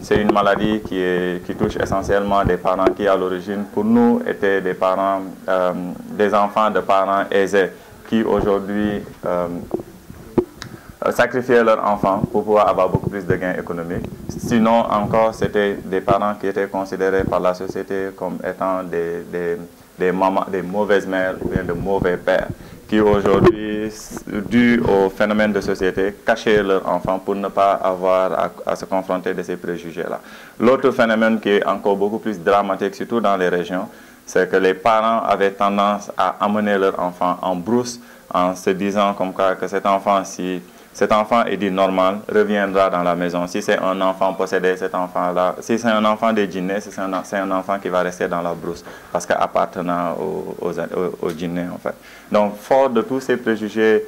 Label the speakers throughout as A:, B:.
A: c'est une maladie qui touche essentiellement des parents qui, à l'origine, pour nous, étaient des parents, des enfants de parents aisés, qui aujourd'hui sacrifiaient leurs enfants pour pouvoir avoir beaucoup plus de gains économiques. Sinon, encore, c'était des parents qui étaient considérés par la société comme étant des mamans, des mauvaises mères ou bien de mauvais pères, qui aujourd'hui, dû au phénomène de société, cachaient leurs enfants pour ne pas avoir à se confronter de ces préjugés-là. L'autre phénomène qui est encore beaucoup plus dramatique, surtout dans les régions, c'est que les parents avaient tendance à amener leur enfant en brousse en se disant comme quoi que cet enfant, si cet enfant est dit normal, reviendra dans la maison. Si c'est un enfant possédé, cet enfant-là, si c'est un enfant des djinns, c'est un enfant qui va rester dans la brousse parce qu'appartenant aux djinns, en fait. Donc, fort de tous ces préjugés,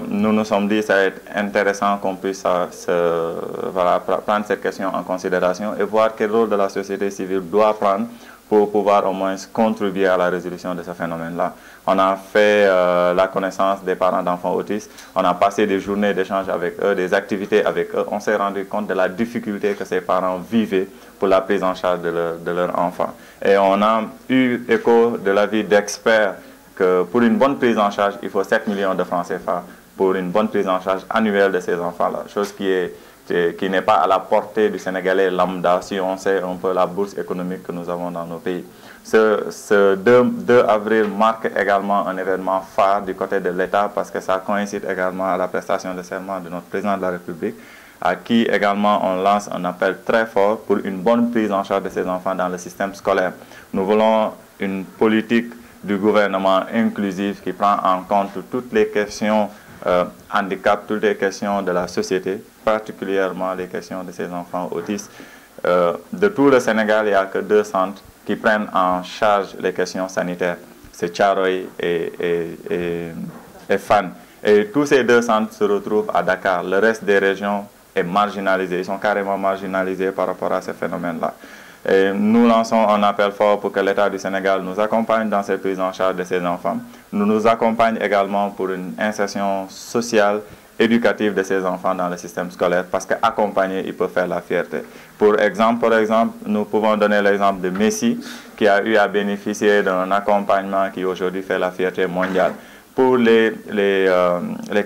A: nous nous sommes dit que ça va être intéressant qu'on puisse prendre cette question en considération et voir quel rôle de la société civile doit prendre pour pouvoir au moins contribuer à la résolution de ce phénomène-là. On a fait la connaissance des parents d'enfants autistes, on a passé des journées d'échange avec eux, des activités avec eux, on s'est rendu compte de la difficulté que ces parents vivaient pour la prise en charge de leurs enfants. Et on a eu écho de l'avis d'experts que pour une bonne prise en charge, il faut 7 millions de francs CFA pour une bonne prise en charge annuelle de ces enfants-là, chose qui n'est pas à la portée du Sénégalais lambda, si on sait un peu la bourse économique que nous avons dans nos pays. Ce 2 avril marque également un événement phare du côté de l'État parce que ça coïncide également à la prestation de serment de notre président de la République, à qui également on lance un appel très fort pour une bonne prise en charge de ces enfants dans le système scolaire. Nous voulons une politique du gouvernement inclusive qui prend en compte toutes les questions handicap, toutes les questions de la société, particulièrement les questions de ces enfants autistes. De tout le Sénégal, il n'y a que 2 centres qui prennent en charge les questions sanitaires. C'est Thiaroye et Fann. Et tous ces 2 centres se retrouvent à Dakar. Le reste des régions est marginalisé. Ils sont carrément marginalisés par rapport à ce phénomène-là. Et nous lançons un appel fort pour que l'État du Sénégal nous accompagne dans cette prise en charge de ces enfants. Nous accompagne également pour une insertion sociale, éducative de ces enfants dans le système scolaire parce qu'accompagner, il peut faire la fierté. Par exemple, nous pouvons donner l'exemple de Messi qui a eu à bénéficier d'un accompagnement qui aujourd'hui fait la fierté mondiale. Pour les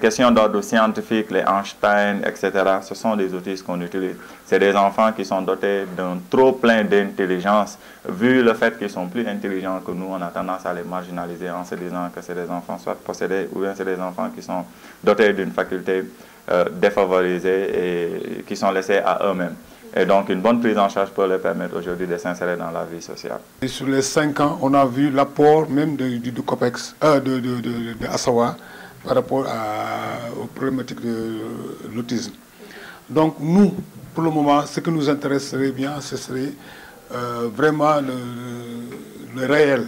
A: questions d'ordre scientifique, les Einstein, etc., ce sont des outils qu'on utilise. C'est des enfants qui sont dotés d'un trop plein d'intelligence. Vu le fait qu'ils sont plus intelligents que nous, on a tendance à les marginaliser en se disant que c'est des enfants soit possédés ou bien c'est des enfants qui sont dotés d'une faculté défavorisée et qui sont laissés à eux-mêmes. Et donc, une bonne prise en charge peut leur permettre aujourd'hui de s'insérer dans la vie sociale.
B: Et sur les 5 ans, on a vu l'apport même du COPEX, de Assawa par rapport aux problématiques de l'autisme. Donc, nous, pour le moment, ce qui nous intéresserait bien, ce serait vraiment le réel,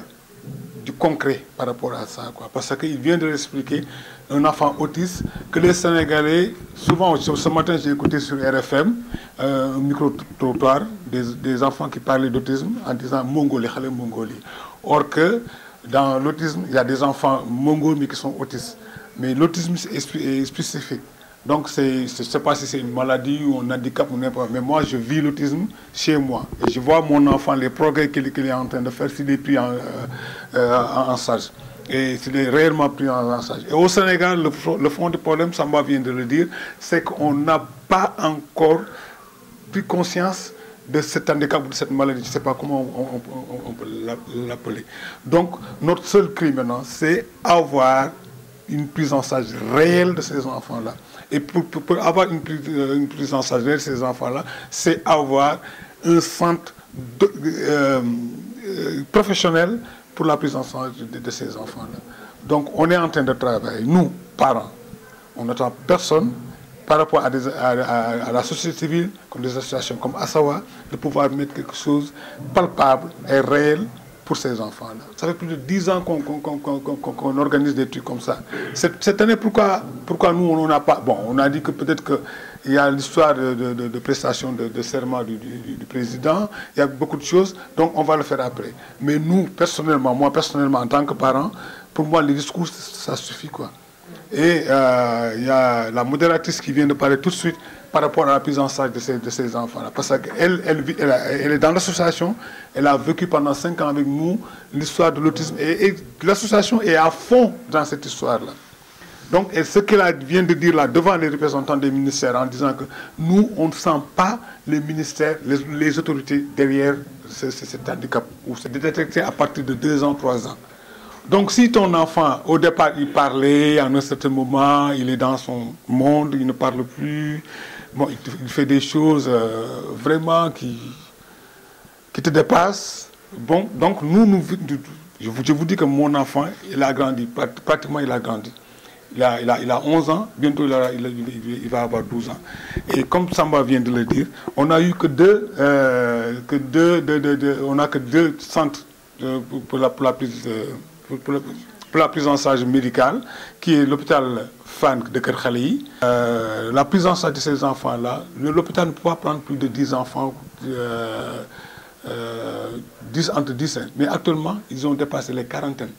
B: du concret par rapport à ça, quoi. Parce qu'il vient de l'expliquer, un enfant autiste, que les Sénégalais, souvent, ce matin j'ai écouté sur RFM, un micro-trottoir, des enfants qui parlaient d'autisme en disant Mongolie, Mongolie. Or que dans l'autisme, il y a des enfants mongols mais qui sont autistes. Mais l'autisme est spécifique. Donc, je ne sais pas si c'est une maladie ou un handicap ou n'importe quoi, mais moi, je vis l'autisme chez moi. Et je vois mon enfant, les progrès qu'il est en train de faire, s'il est pris en charge. Et s'il est réellement pris en charge. Et au Sénégal, le fond du problème, Samba vient de le dire, c'est qu'on n'a pas encore pris conscience de cet handicap ou de cette maladie. Je ne sais pas comment on peut l'appeler. Donc, notre seul cri maintenant, c'est avoir une prise en charge réelle de ces enfants-là. Et pour avoir une prise en charge réelle de ces enfants-là, c'est avoir un centre professionnel pour la prise en charge de ces enfants-là. Donc, on est en train de travailler, nous, parents, on n'attend personne par rapport à la société civile, comme des associations comme Assawa, de pouvoir mettre quelque chose de palpable et réel pour ces enfants-là. Ça fait plus de 10 ans qu'on organise des trucs comme ça. Cette année, pourquoi nous, on n'a pas... Bon, on a dit que peut-être qu'il y a l'histoire de prestation de serment du président, il y a beaucoup de choses, donc on va le faire après. Mais nous, personnellement, moi personnellement, en tant que parent, pour moi, les discours, ça suffit, quoi. Et il y a la modératrice qui vient de parler tout de suite par rapport à la prise en charge de ces enfants-là. Parce qu'elle elle est dans l'association, elle a vécu pendant 5 ans avec nous l'histoire de l'autisme. Et l'association est à fond dans cette histoire-là. Donc, et ce qu'elle vient de dire là, devant les représentants des ministères, en disant que nous, on ne sent pas les ministères, les autorités derrière cet handicap, ou c'est détecté à partir de 2 ans, 3 ans. Donc, si ton enfant, au départ, il parlait, à un certain moment, il est dans son monde, il ne parle plus, bon, il fait des choses vraiment qui te dépassent. Bon, donc, je vous dis que mon enfant, il a grandi, pratiquement il a grandi. Il a 11 ans, bientôt il va avoir 12 ans. Et comme Samba vient de le dire, on n'a eu que deux centres pour la prise en charge médicale, qui est l'hôpital Fann de Kër Khaleyi. La prise en charge de ces enfants-là, l'hôpital ne peut pas prendre plus de 10 enfants, 10 entre 10, mais actuellement, ils ont dépassé les quarantaines.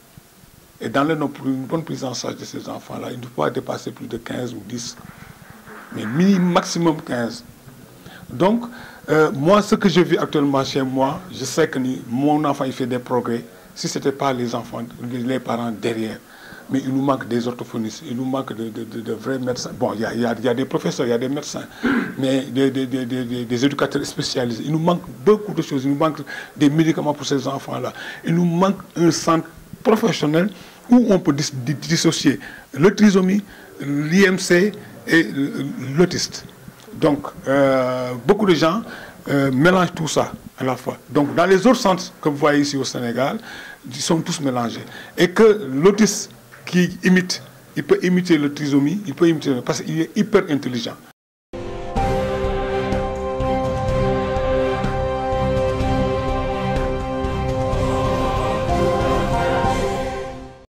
B: Et dans une bonne prise en charge de ces enfants-là, ils ne peuvent pas dépasser plus de 15 ou 10, mais maximum 15. Donc, moi, ce que je vis actuellement chez moi, je sais que mon enfant, il fait des progrès, si ce n'était pas les enfants, les parents derrière. Mais il nous manque des orthophonistes, il nous manque de vrais médecins. Bon, il y a des professeurs, il y a des médecins, mais des éducateurs spécialisés. Il nous manque beaucoup de choses, il nous manque des médicaments pour ces enfants-là. Il nous manque un centre professionnel où on peut dissocier le trisomie, l'IMC et l'autiste. Donc, beaucoup de gens mélangent tout ça à la fois. Donc, dans les autres centres que vous voyez ici au Sénégal, ils sont tous mélangés. Et que l'autiste qui imite, il peut imiter le trisomie, il peut imiter, parce qu'il est hyper intelligent.